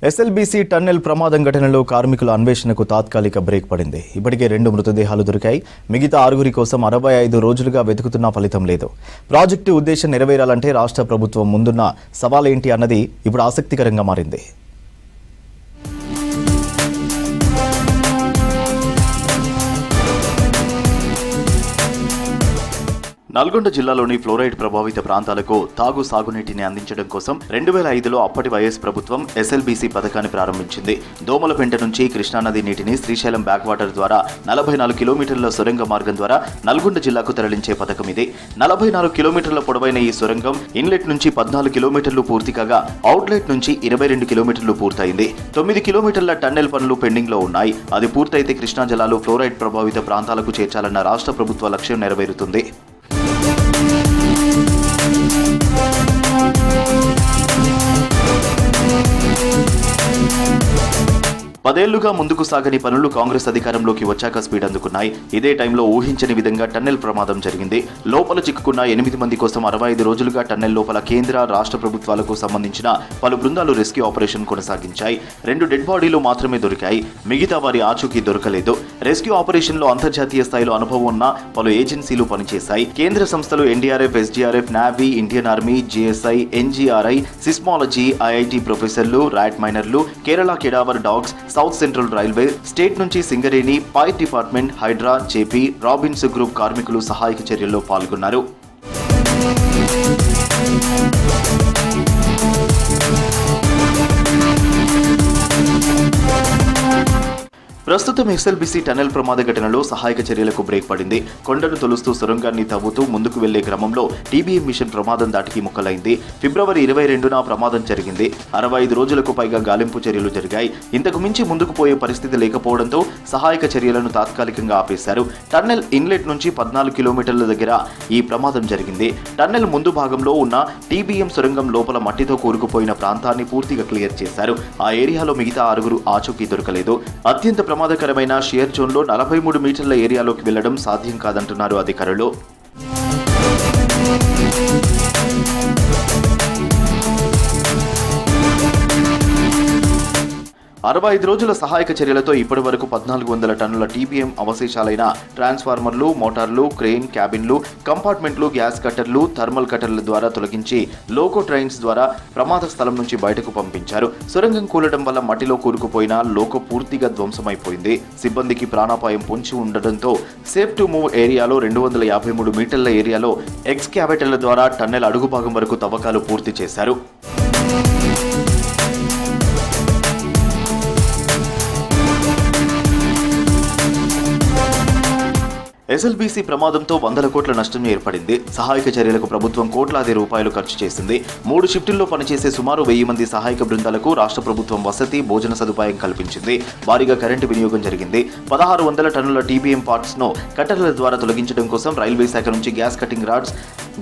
SLBC tunnel ప్రమాదం ఘటనలో కార్మికుల అన్వేషణకు తాత్కాలిక బ్రేక్ పడింది. ఇప్పటికే 2 మృతదేహాలు దొరికాయి. మిగతా 6 కోసం 65 రోజులుగా వెతుకుతున్నా ఫలితం లేదు. ప్రాజెక్టు ఉద్దేశం నెరవేరాలంటే రాష్ట్ర ప్రభుత్వం ముందున్న సవాలేంటి అన్నది ఇప్పుడు ఆసక్తికరంగా మారింది. నల్గొండ జిల్లాలోని ఫ్లోరైడ్ ప్రభావిత ప్రాంతాలకు సాగునీటిని అందించడం కోసం 2005లో అప్పటి వైఎస్ ప్రభుత్వం ఎస్ఎల్బీసీ పథకాన్ని ప్రారంభించింది. దోమలపెంట నుంచి కృష్ణానది నీటిని శ్రీశైలం బ్యాక్ వాటర్ ద్వారా 44 కిలోమీటర్ల సొరంగ మార్గం ద్వారా నల్గొండ జిల్లాకు తరలించే పథకం ఇది. 44 కిలోమీటర్ల పొడవైన ఈ సొరంగం ఇన్లెట్ నుంచి 14 కిలోమీటర్లు పూర్తి కాగా అవుట్లెట్ నుంచి 22 కిలోమీటర్లు పూర్తయింది. 9 కిలోమీటర్ల టన్నెల్ పనులు పెండింగ్ లో ఉన్నాయి. అది పూర్తయితే కృష్ణా జలాలు ఫ్లోరైడ్ ప్రభావిత ప్రాంతాలకు చేర్చాలన్న రాష్ట్ర ప్రభుత్వ లక్ష్యం నెరవేరుతుంది. 10 ఏళ్లుగా ముందుకు సాగని పనులు కాంగ్రెస్ అధికారంలోకి వచ్చాక స్పీడ్ అందుకున్నాయి. ఇదే టైంలో ఊహించని విధంగా టన్నెల్ ప్రమాదం జరిగింది. లోపల చిక్కుకున్న 8 మంది కోసం 65 రోజులుగా టన్నెల్ లోపల కేంద్ర రాష్ట్ర ప్రభుత్వాలకు సంబంధించిన పలు బృందాలు రెస్క్యూ ఆపరేషన్ కొనసాగించాయి. 2 డెడ్ బాడీలు మాత్రమే దొరికాయి. మిగతా వారి ఆచూకీ దొరకలేదు. రెస్క్యూ ఆపరేషన్ లో అంతర్జాతీయ స్థాయిలో అనుభవం ఉన్న పలు ఏజెన్సీలు పనిచేశాయి. కేంద్ర సంస్థలు NDRF, SDRF, navy, Indian army, GSI, NGRI, seismology, IIT ప్రొఫెసర్లు, ర్యాట్ మైనర్లు, Kerala cadaver dogs, south central railway, state నుంచి Singareni, fire department, HYDRAA, JP, Robbins group కార్మికులు సహాయక చర్యల్లో పాల్గొన్నారు. ప్రస్తుతం ఎస్ఎల్బీసీ టన్నెల్ ప్రమాద ఘటనలో సహాయక చర్యలకు బ్రేక్ పడింది. కొండను తొలుస్తూ సొరంగాన్ని తవ్వుతూ ముందుకు వెళ్లే క్రమంలో టీబీఎం మిషన్ ప్రమాదం దాటికి ముక్కలైంది. ఫిబ్రవరి 22న ప్రమాదం జరిగింది. 65 రోజులకు పైగా గాలింపు చర్యలు జరిగాయి. ఇంతకు మించి ముందుకు పోయే పరిస్థితి లేకపోవడంతో సహాయక చర్యలను తాత్కాలికంగా ఆపేశారు. టన్నెల్ ఇన్లెట్ నుంచి 14 కిలోమీటర్ల దగ్గర ఈ ప్రమాదం జరిగింది. టన్నెల్ ముందు భాగంలో ఉన్న టీబీఎం సొరంగం లోపల మట్టితో కూరుకుపోయిన ప్రాంతాన్ని పూర్తిగా క్లియర్ చేశారు. ఆ ఏరియాలో మిగతా 6 ఆచూకీ దొరకలేదు. అత్యంత ప్రమాదకరమైన షియర్ జోన్లో 43 మీటర్ల ఏరియాలోకి వెళ్లడం సాధ్యం కాదంటున్నారు అధికారులు. 65 రోజుల సహాయక చర్యలతో ఇప్పటి వరకు 1400 టన్నుల టీబీఎం అవశేషాలైన ట్రాన్స్ఫార్మర్లు, మోటార్లు, క్రెయిన్, క్యాబిన్లు, కంపార్ట్మెంట్లు, గ్యాస్ కట్టర్లు, థర్మల్ కట్టర్ల ద్వారా తొలగించి లోకో ట్రైన్స్ ద్వారా ప్రమాద స్థలం నుంచి బయటకు పంపించారు. సొరంగం కూలడం వల్ల మట్టిలో కూరుకుపోయిన లోకో పూర్తిగా ధ్వంసమైపోయింది. సిబ్బందికి ప్రాణాపాయం పొంచి ఉండడంతో సేఫ్ టు మూవ్ ఏరియాలో 253 మీటర్ల ఏరియాలో ఎక్స్కావేటర్ల ద్వారా టన్నెల్ అడుగు భాగం వరకు తవ్వకాలు పూర్తి చేశారు. ఎస్ఎల్బీసీ ప్రమాదంతో 100 కోట్ల నష్టం ఏర్పడింది. సహాయక చర్యలకు ప్రభుత్వం కోట్లాది రూపాయలు ఖర్చు చేసింది. 3 షిఫ్టుల్లో పనిచేసే సుమారు 1000 మంది సహాయక బృందాలకు రాష్ట్ర ప్రభుత్వం వసతి, భోజన సదుపాయం కల్పించింది. భారీగా కరెంటు వినియోగం జరిగింది. 1600 టన్నుల టీబీఎం పార్ట్స్ ను కట్టర్ల ద్వారా తొలగించడం కోసం రైల్వే శాఖ నుంచి గ్యాస్ కటింగ్ రాడ్స్,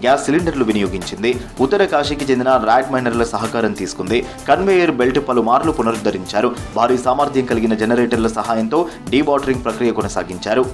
గ్యాస్ సిలిండర్లు వినియోగించింది. ఉత్తర కాశీకి చెందిన ర్యాట్ మైనర్ల సహకారం తీసుకుంది. కన్వేయర్ బెల్ట్ పలుమార్లు పునరుద్ధరించారు. భారీ సామర్థ్యం కలిగిన జనరేటర్ల సహాయంతో డీవాటరింగ్ ప్రక్రియ కొనసాగించారు.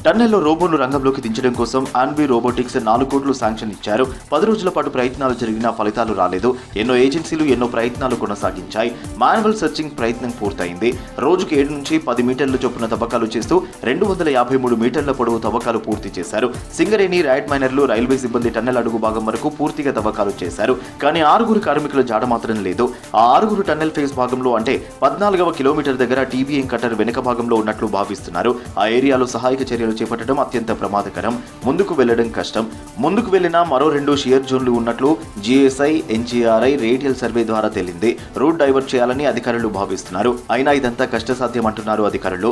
టన్నెల్లో రోబోను రంగంలోకి దించడం కోసం ఆన్బీ రోబోటిక్స్ 4 కోట్లు శాంక్షన్ ఇచ్చారు. 10 రోజుల పాటు ప్రయత్నాలు జరిగినా ఫలితాలు రాలేదు. ఎన్నో ఏజెన్సీలు ఎన్నో ప్రయత్నాలు కొనసాగించాయి. మాన్యువల్ సెర్చింగ్ ప్రయత్నం పూర్తయింది. రోజుకి 7 నుంచి 10 మీటర్ల చొప్పున తవ్వకాలు చేస్తూ 253 మీటర్ల పొడవు తవ్వకాలు పూర్తి చేశారు. సింగరేణి, ర్యాట్ మైనర్లు, రైల్వే సిబ్బంది టన్నెల్ అడుగు భాగం వరకు పూర్తిగా తవ్వకాలు చేశారు. కానీ 6 కార్మికుల జాడ మాత్రం లేదు. ఆ 6 టన్నెల్ ఫేస్ భాగంలో అంటే 14వ కిలోమీటర్ దగ్గర టీబీఎం కట్టర్ వెనుక భాగంలో ఉన్నట్లు భావిస్తున్నారు. ఆ ఏరియాలో సహాయక చర్యలు చేపట్టడం అత్యంత ప్రమాదకరం. ముందుకు వెళ్లడం కష్టం. ముందుకు వెళ్లినా మరో 2 షియర్ జోన్లు ఉన్నట్లు జీఎస్ఐ, ఎన్జీఆర్ఐ రేడియల్ సర్వే ద్వారా తేలింది. రూట్ డైవర్ట్ చేయాలని అధికారులు భావిస్తున్నారు. అయినా ఇదంతా కష్టసాధ్యం అంటున్నారు అధికారులు.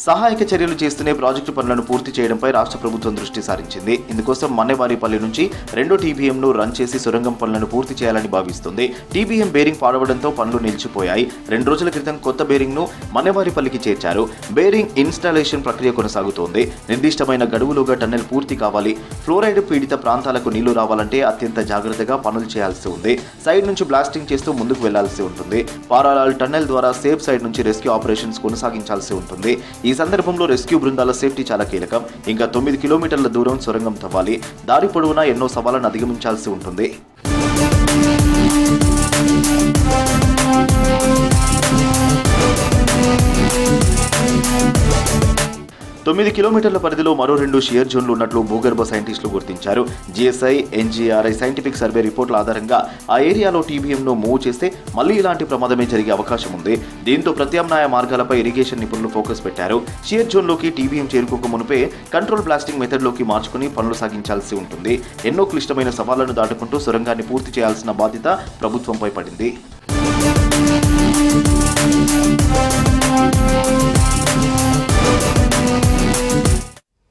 సహాయక చర్యలు చేస్తూనే ప్రాజెక్టు పనులను పూర్తి చేయడంపై రాష్ట్ర ప్రభుత్వం దృష్టి సారించింది. ఇందుకోసం మన్నెవారిపల్లి నుంచి 2 టీబీఎంను రన్ చేసి సొరంగం పనులను పూర్తి చేయాలని భావిస్తుంది. టీబీఎం బేరింగ్ పాడవడంతో పనులు నిలిచిపోయాయి. 2 రోజుల క్రితం కొత్త బేరింగ్ ను మన్నెవారిపల్లికి చేర్చారు. బేరింగ్ ఇన్స్టాలేషన్ ప్రక్రియ కొనసాగుతోంది. నిర్దిష్టమైన గడువులోగా టన్నెల్ పూర్తి కావాలి. ఫ్లోరైడ్ పీడిత ప్రాంతాలకు నీళ్లు రావాలంటే అత్యంత జాగ్రత్తగా పనులు చేయాల్సి ఉంది. సైడ్ నుంచి బ్లాస్టింగ్ చేస్తూ ముందుకు వెళ్లాల్సి ఉంటుంది. పారాలాల్ టన్నెల్ ద్వారా సేఫ్ సైడ్ నుంచి రెస్క్యూ ఆపరేషన్స్ కొనసాగించాల్సి ఉంటుంది. ఈ సందర్భంలో రెస్క్యూ బృందాల సేఫ్టీ చాలా కీలకం. ఇంకా 9 కిలోమీటర్ల దూరం సొరంగం తవ్వాలి. దారి పొడవునా ఎన్నో సవాళ్లను అధిగమించాల్సి ఉంటుంది. 9 కిలోమీటర్ల పరిధిలో మరో 2 షియర్ జోన్లు ఉన్నట్లు భూగర్భ సైంటిస్టులు గుర్తించారు. జిఎస్ఐ, ఎన్జీఆర్ఐ సైంటిఫిక్ సర్వే రిపోర్టుల ఆధారంగా ఆ ఏరియాలో టీబీఎంను మూవ్ చేస్తే మళ్లీ ఇలాంటి ప్రమాదమే జరిగే అవకాశం ఉంది. దీంతో ప్రత్యామ్నాయ మార్గాలపై ఇరిగేషన్ నిపుణులు ఫోకస్ పెట్టారు. షియర్ జోన్లోకి టీబీఎం చేరుకోక మునుపే కంట్రోల్ బ్లాస్టింగ్ మెథడ్లోకి మార్చుకుని పనులు సాగించాల్సి ఉంటుంది. ఎన్నో క్లిష్టమైన సవాళ్లను దాటుకుంటూ సొరంగాన్ని పూర్తి చేయాల్సిన బాధ్యత ప్రభుత్వంపై పడింది.